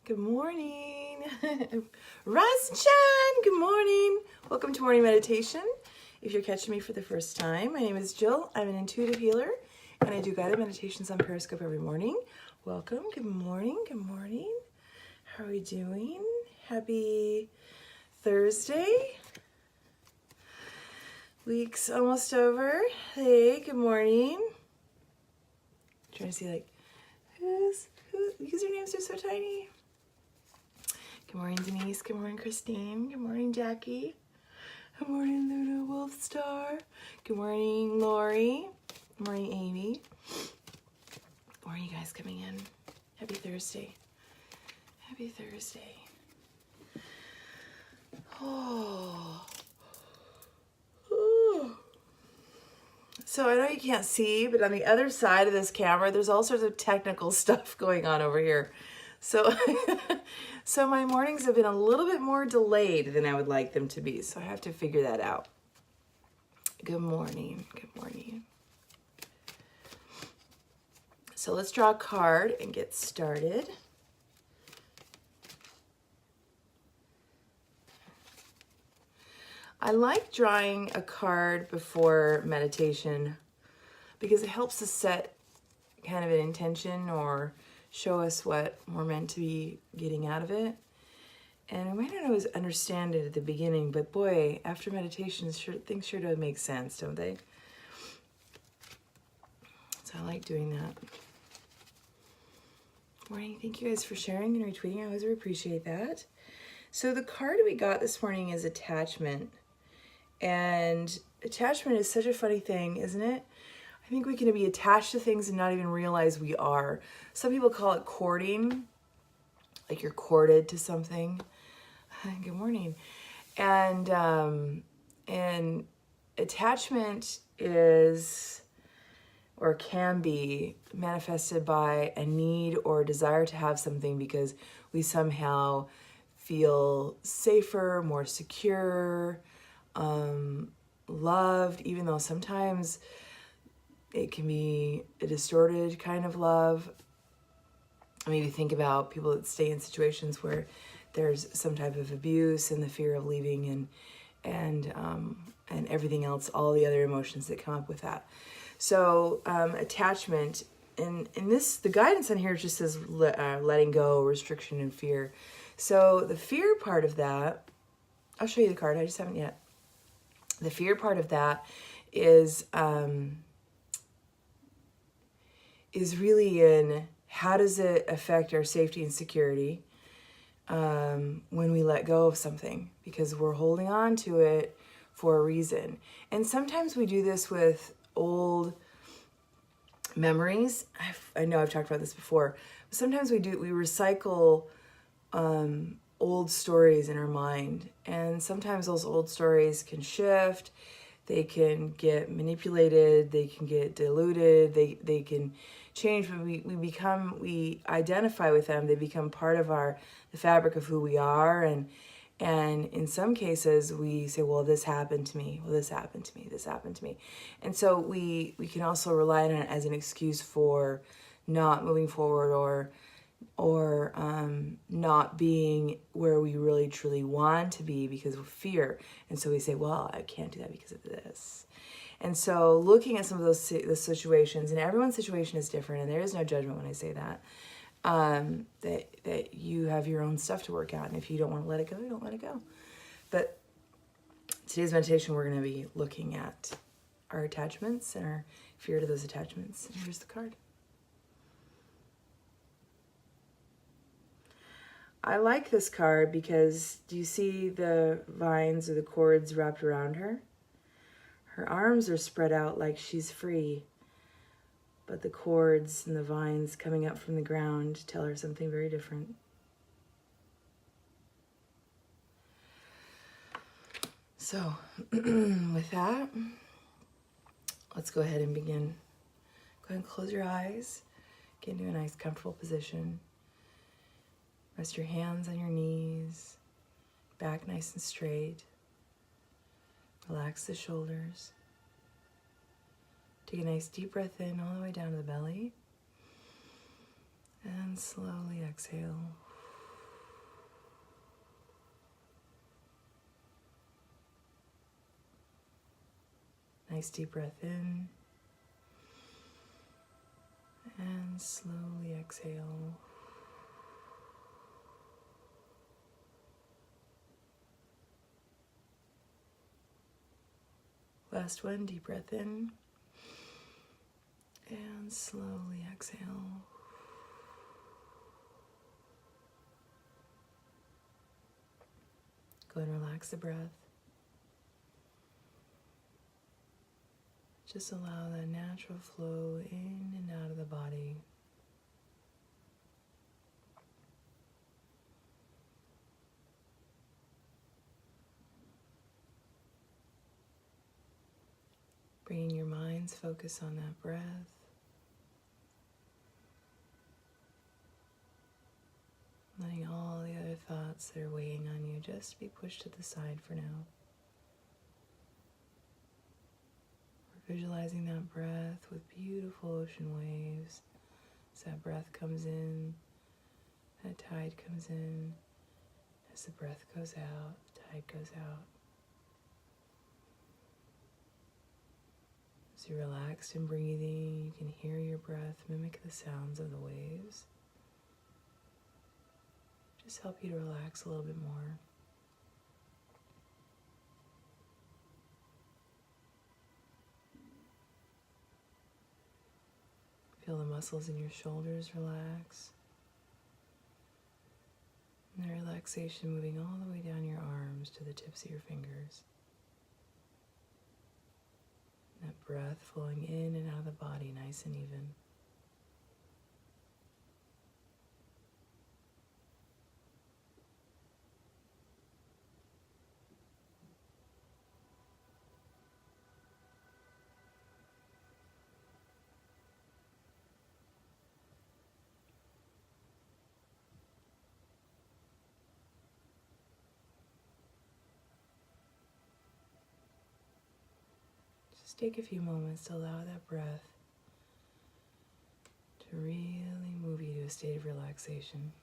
Good morning. Russ-chan, good morning. Welcome to morning meditation. If you're catching me for the first time, my name is Jill. I'm an intuitive healer, and I do guided meditations on Periscope every morning. Welcome. Good morning. Good morning. How are we doing? Happy Thursday. Week's almost over. Hey, good morning. Trying to see like who usernames are so tiny. Good morning, Denise. Good morning, Christine. Good morning, Jackie. Good morning, Luna Wolfstar. Good morning, Lori. Good morning, Amy. Good morning, you guys coming in. Happy Thursday. Happy Thursday. Oh. So I know you can't see, but on the other side of this camera, there's all sorts of technical stuff going on over here. So, so my mornings have been a little bit more delayed than I would like them to be. So I have to figure that out. Good morning. Good morning. So let's draw a card and get started. I like drawing a card before meditation because it helps us set kind of an intention or show us what we're meant to be getting out of it. And we might not always understand it at the beginning, but boy, after meditation, things sure do make sense, don't they? So I like doing that. Morning, thank you guys for sharing and retweeting. I always appreciate that. So the card we got this morning is attachment. And attachment is such a funny thing, isn't it? I think we can be attached to things and not even realize we are. Some people call it courting, like you're courted to something. Good morning. And attachment is or can be manifested by a need or a desire to have something because we somehow feel safer, more secure, loved, even though sometimes it can be a distorted kind of love. Maybe think about people that stay in situations where there's some type of abuse and the fear of leaving and everything else, all the other emotions that come up with that. So attachment, and this, the guidance on here just says letting go, restriction, and fear. So the fear part of that, I'll show you the card, I just haven't yet. The fear part of that is really in how does it affect our safety and security when we let go of something, because we're holding on to it for a reason. And sometimes we do this with old memories. I know I've talked about this before, but sometimes we recycle old stories in our mind, and sometimes those old stories can shift, they can get manipulated, they can get diluted, they can change, but we identify with them, they become part of the fabric of who we are, and in some cases we say, well, this happened to me, well, this happened to me, this happened to me. And so we can also rely on it as an excuse for not moving forward or not being where we really truly want to be because of fear. And so we say, well, I can't do that because of this. And so looking at some of those situations, and everyone's situation is different, and there is no judgment when I say that, that you have your own stuff to work out, and if you don't want to let it go, you don't let it go. But today's meditation, we're going to be looking at our attachments and our fear to those attachments. And here's the card. I like this card because do you see the vines or the cords wrapped around her? Her arms are spread out like she's free, but the cords and the vines coming up from the ground tell her something very different. So, with that, let's go ahead and begin. Go ahead and close your eyes. Get into a nice, comfortable position. Rest your hands on your knees, back nice and straight. Relax the shoulders. Take a nice deep breath in all the way down to the belly. And slowly exhale. Nice deep breath in. And slowly exhale. Last one, deep breath in. And slowly exhale. Go and relax the breath. Just allow that natural flow in and out of the body. Bringing your mind's focus on that breath. Letting all the other thoughts that are weighing on you just be pushed to the side for now. We're visualizing that breath with beautiful ocean waves. As that breath comes in, that tide comes in. As the breath goes out, the tide goes out. As you're relaxed and breathing, you can hear your breath mimic the sounds of the waves. Just help you to relax a little bit more. Feel the muscles in your shoulders relax. And the relaxation moving all the way down your arms to the tips of your fingers. And that breath flowing in and out of the body nice and even. Just take a few moments to allow that breath to really move you to a state of relaxation.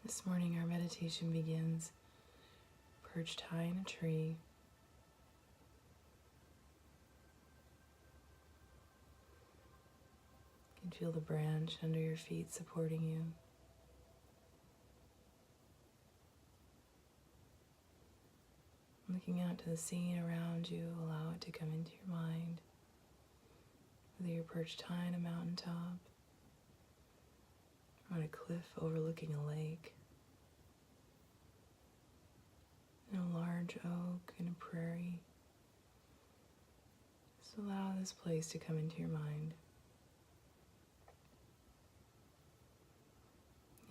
This morning our meditation begins perched high in a tree. You can feel the branch under your feet supporting you. Looking out to the scene around you, allow it to come into your mind. Whether you're perched high on a mountaintop, or on a cliff overlooking a lake, in a large oak, in a prairie. Just allow this place to come into your mind.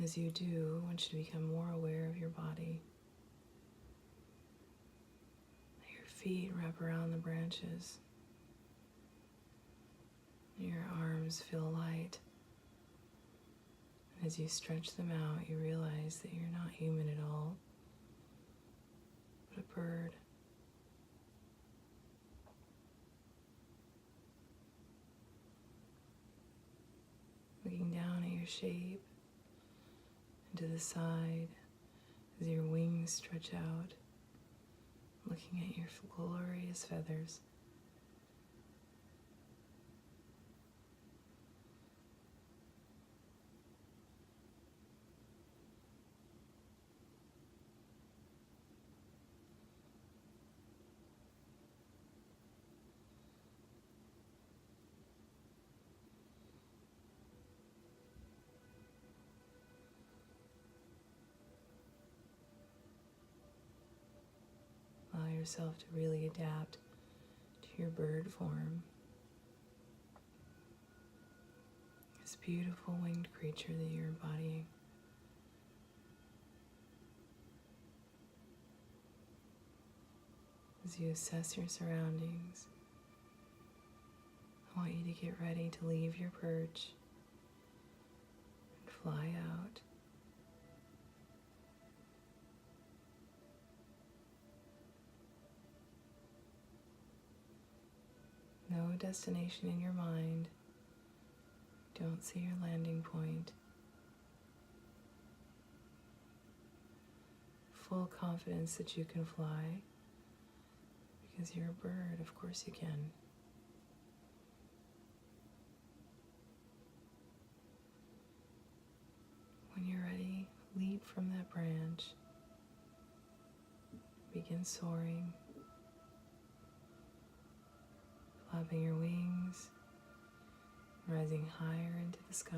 As you do, I want you to become more aware of your body. Let your feet wrap around the branches. Your arms feel light. And as you stretch them out, you realize that you're not human at all, but a bird. Looking down at your shape, and to the side, as your wings stretch out, looking at your glorious feathers. Allow yourself to really adapt to your bird form. This beautiful winged creature that you're embodying. As you assess your surroundings, I want you to get ready to leave your perch and fly out. No destination in your mind. Don't see your landing point. Full confidence that you can fly because you're a bird, of course you can. When you're ready, leap from that branch. Begin soaring, flapping your wings, rising higher into the sky.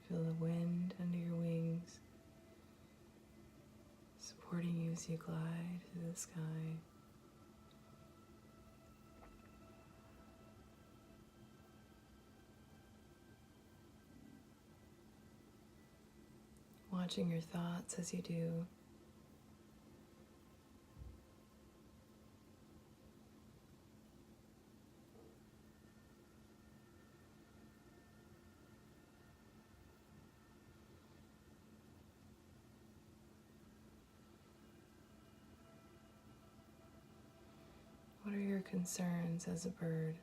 Feel the wind under your wings, supporting you as you glide through the sky. Watching your thoughts as you do. What are your concerns as a bird?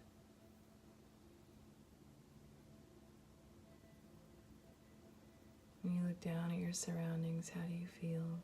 When you look down at your surroundings, how do you feel?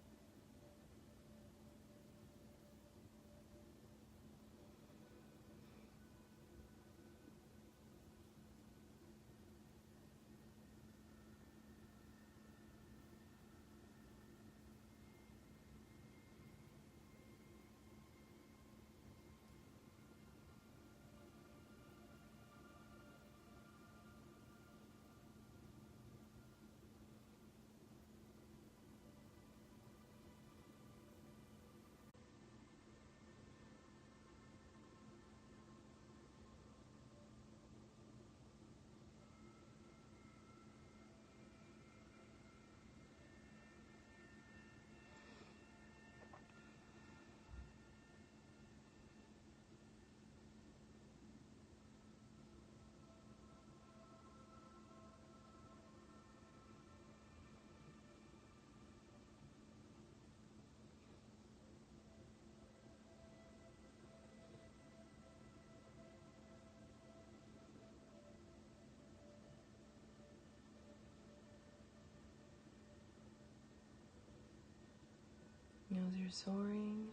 As you're soaring,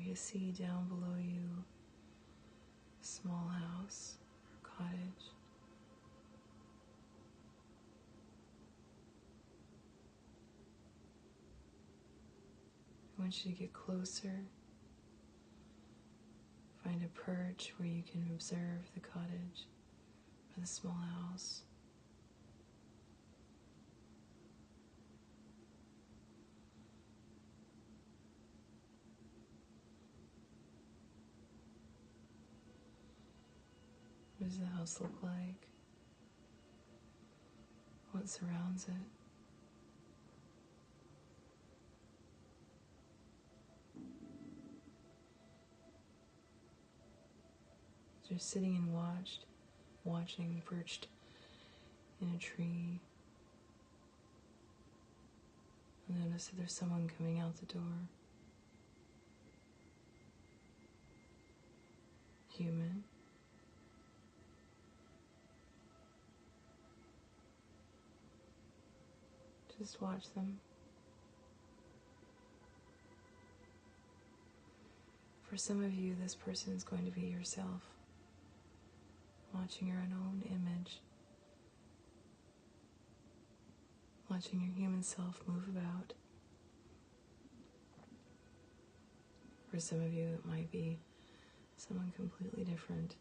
you see down below you a small house or cottage. I want you to get closer. Find a perch where you can observe the cottage or the small house. What does the house look like? What surrounds it? As you're sitting and watching, perched in a tree, I notice that there's someone coming out the door. Human. Just watch them. For some of you, this person is going to be yourself, watching your own image, watching your human self move about. For some of you, it might be someone completely different.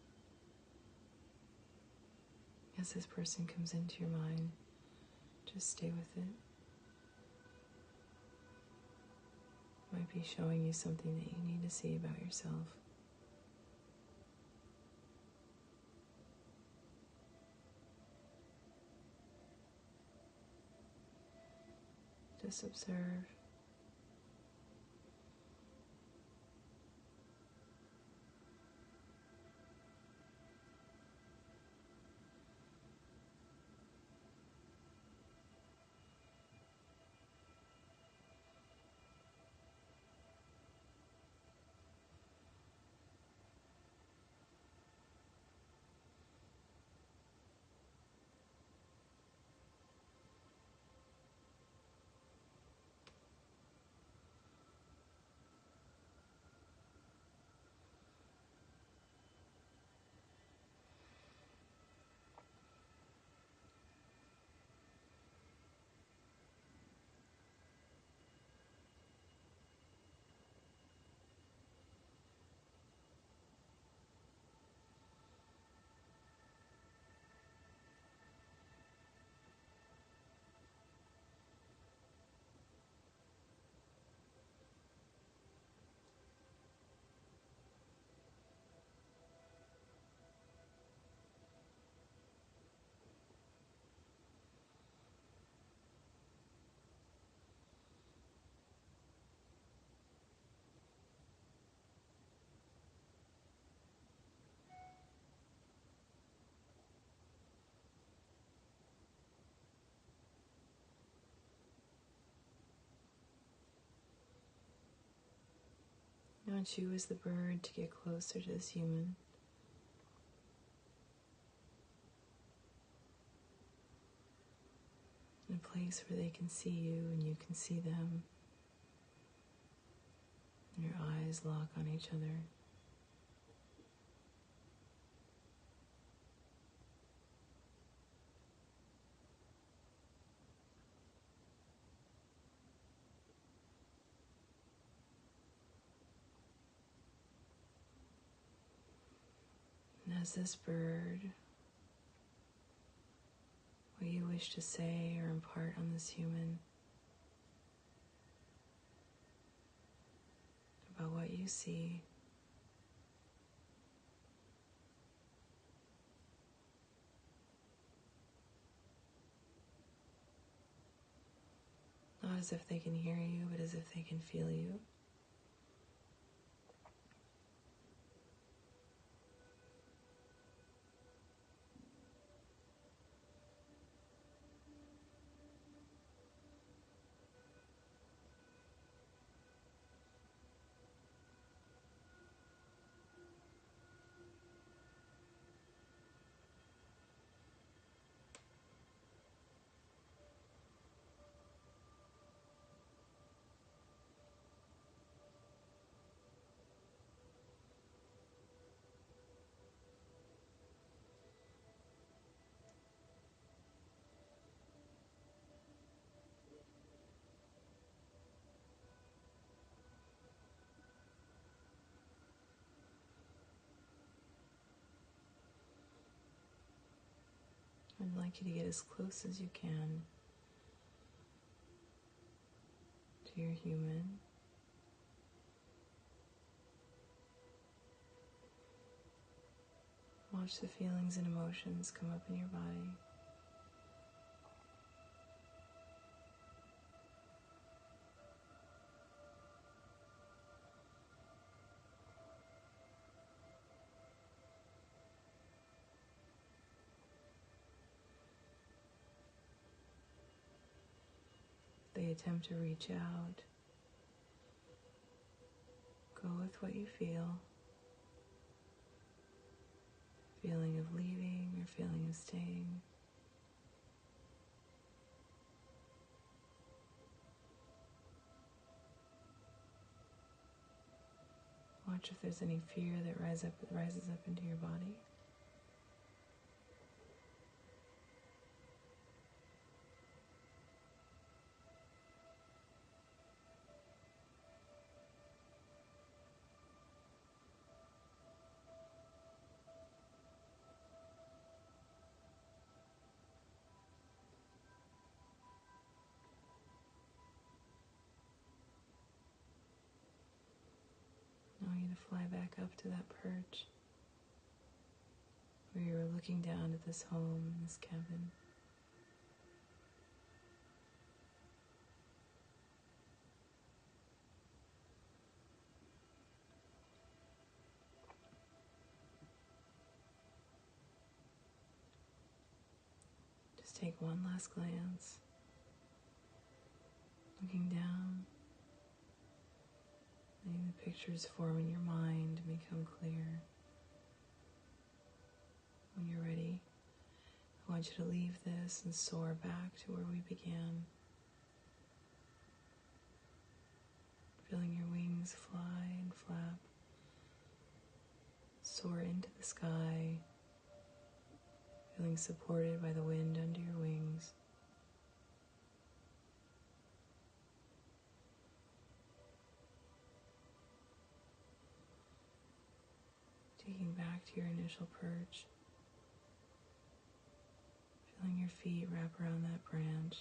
As this person comes into your mind, just stay with it. Might be showing you something that you need to see about yourself. Just observe. I want you as the bird to get closer to this human. In a place where they can see you and you can see them. And your eyes lock on each other. And as this bird, what you wish to say or impart on this human about what you see. Not as if they can hear you, but as if they can feel you. I'd like you to get as close as you can to your human. Watch the feelings and emotions come up in your body. They attempt to reach out. Go with what you feel. Feeling of leaving or feeling of staying. Watch if there's any fear that rises up into your body. I want you to fly back up to that perch where you were looking down at this home, this cabin. Just take one last glance, looking down, letting the pictures form in your mind become clear. When you're ready, I want you to leave this and soar back to where we began. Feeling your wings fly and flap. Soar into the sky, feeling supported by the wind under your wings. Taking back to your initial perch. Feeling your feet wrap around that branch.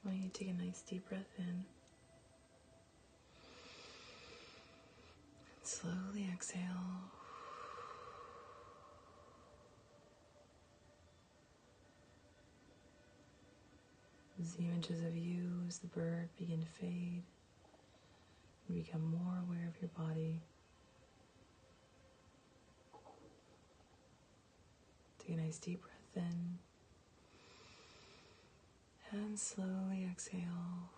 I want you to take a nice deep breath in. Slowly exhale. As the images of you as the bird begin to fade, you become more aware of your body. Take a nice deep breath in and slowly exhale.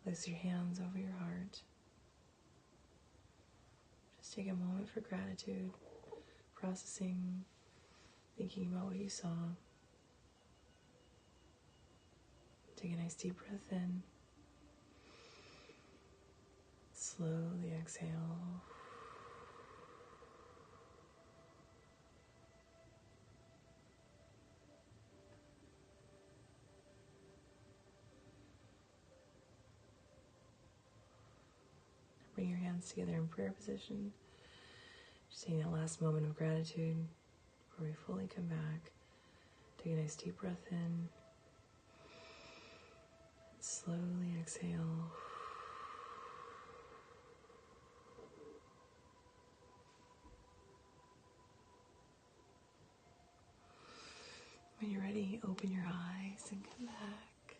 Place your hands over your heart. Just take a moment for gratitude, processing, thinking about what you saw. Take a nice deep breath in. Slowly exhale. Bring your hands together in prayer position. Just taking that last moment of gratitude before we fully come back. Take a nice deep breath in. Slowly exhale. When you're ready, open your eyes and come back.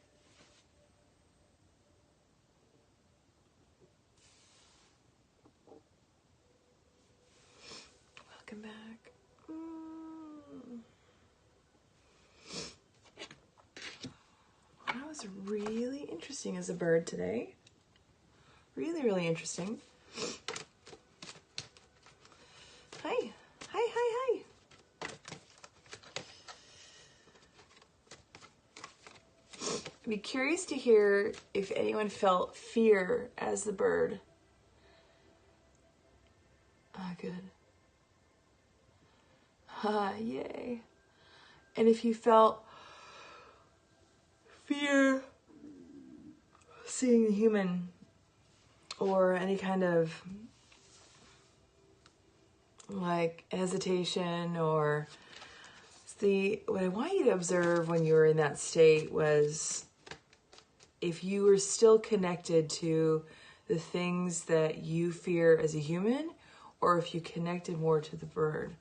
Welcome back. That was really interesting as a bird today. Really, really interesting. Hi. Hi. I'd be curious to hear if anyone felt fear as the bird. Ah, good. Ah, yay. And if you felt fear seeing the human or any kind of like hesitation or what I want you to observe when you were in that state was if you were still connected to the things that you fear as a human or if you connected more to the bird.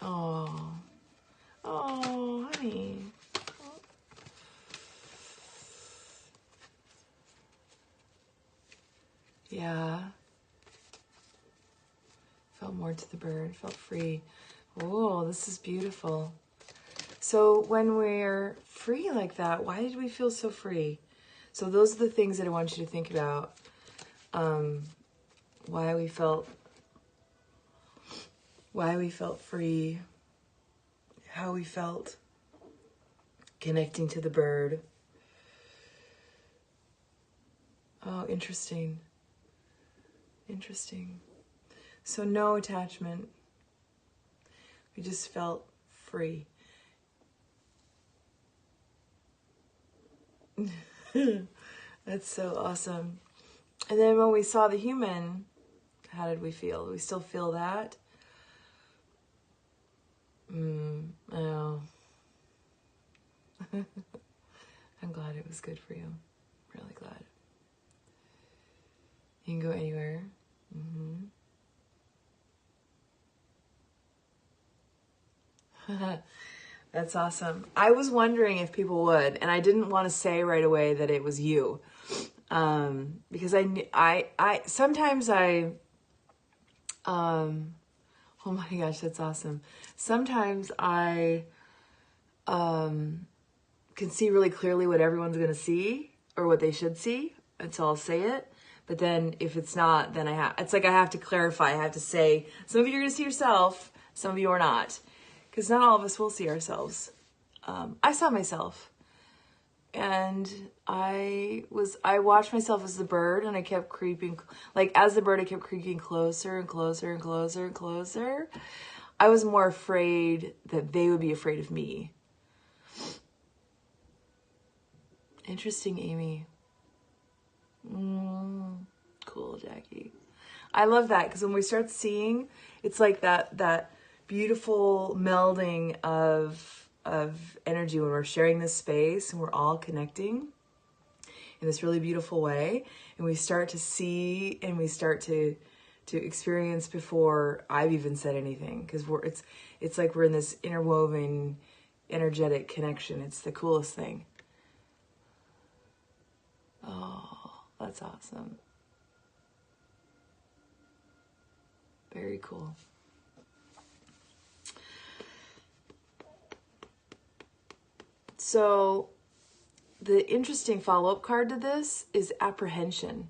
Oh, honey. Yeah. Felt more to the bird, felt free. Oh, this is beautiful. So when we're free like that, why did we feel so free? So those are the things that I want you to think about. Why we felt free, how we felt connecting to the bird. Oh, interesting. Interesting. So no attachment. We just felt free. That's so awesome. And then when we saw the human, how did we feel? Do we still feel that? Oh. I'm glad it was good for you. Really glad. You can go anywhere. That's awesome. I was wondering if people would, and I didn't want to say right away that it was you, because I sometimes oh my gosh, that's awesome. Sometimes I can see really clearly what everyone's going to see or what they should see, and so I'll say it. But then if it's not, then it's like I have to clarify. I have to say, some of you are going to see yourself, some of you are not. Because not all of us will see ourselves. I saw myself. And I watched myself as the bird, and I kept creeping. Like, as the bird, I kept creeping closer and closer and closer and closer. I was more afraid that they would be afraid of me. Interesting, Amy. Cool, Jackie. I love that, because when we start seeing, it's like that beautiful melding of energy when we're sharing this space and we're all connecting in this really beautiful way, and we start to see and we start to experience before I've even said anything, because it's like we're in this interwoven energetic connection. It's the coolest thing. Oh, that's awesome. Very cool. So the interesting follow-up card to this is apprehension.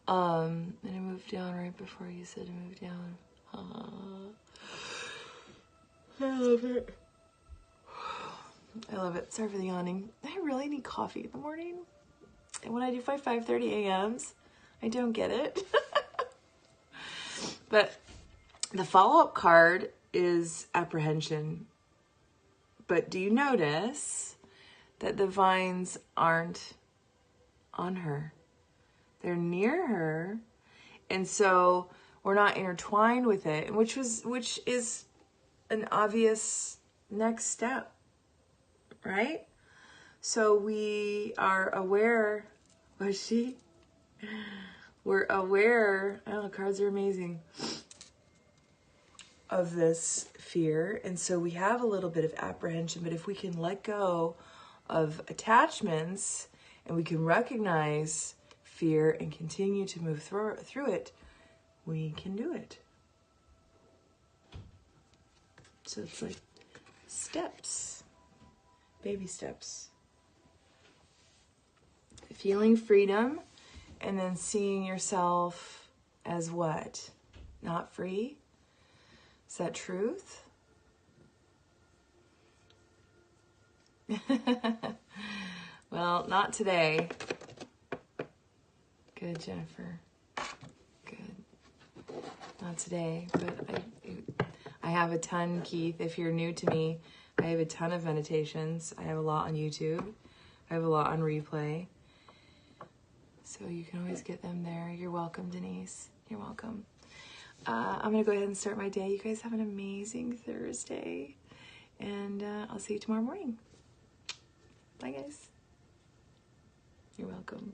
And I moved down right before you said to move down. I love it. I love it. Sorry for the yawning. I really need coffee in the morning. And when I do 5:30 a.m.s, I don't get it. But the follow-up card is apprehension. But do you notice that the vines aren't on her? They're near her. And so we're not intertwined with it, which is an obvious next step, right? So we are aware. We're aware. Oh, cards are amazing. Of this fear, and so we have a little bit of apprehension, but if we can let go of attachments and we can recognize fear and continue to move through it, we can do it. So it's like steps, baby steps. Feeling freedom, and then seeing yourself as what? Not free? Is that truth? Well, not today. Good, Jennifer. Good. Not today, but I have a ton, Keith. If you're new to me, I have a ton of meditations. I have a lot on YouTube. I have a lot on replay. So you can always get them there. You're welcome, Denise. You're welcome. I'm going to go ahead and start my day. You guys have an amazing Thursday. And I'll see you tomorrow morning. Bye, guys. You're welcome.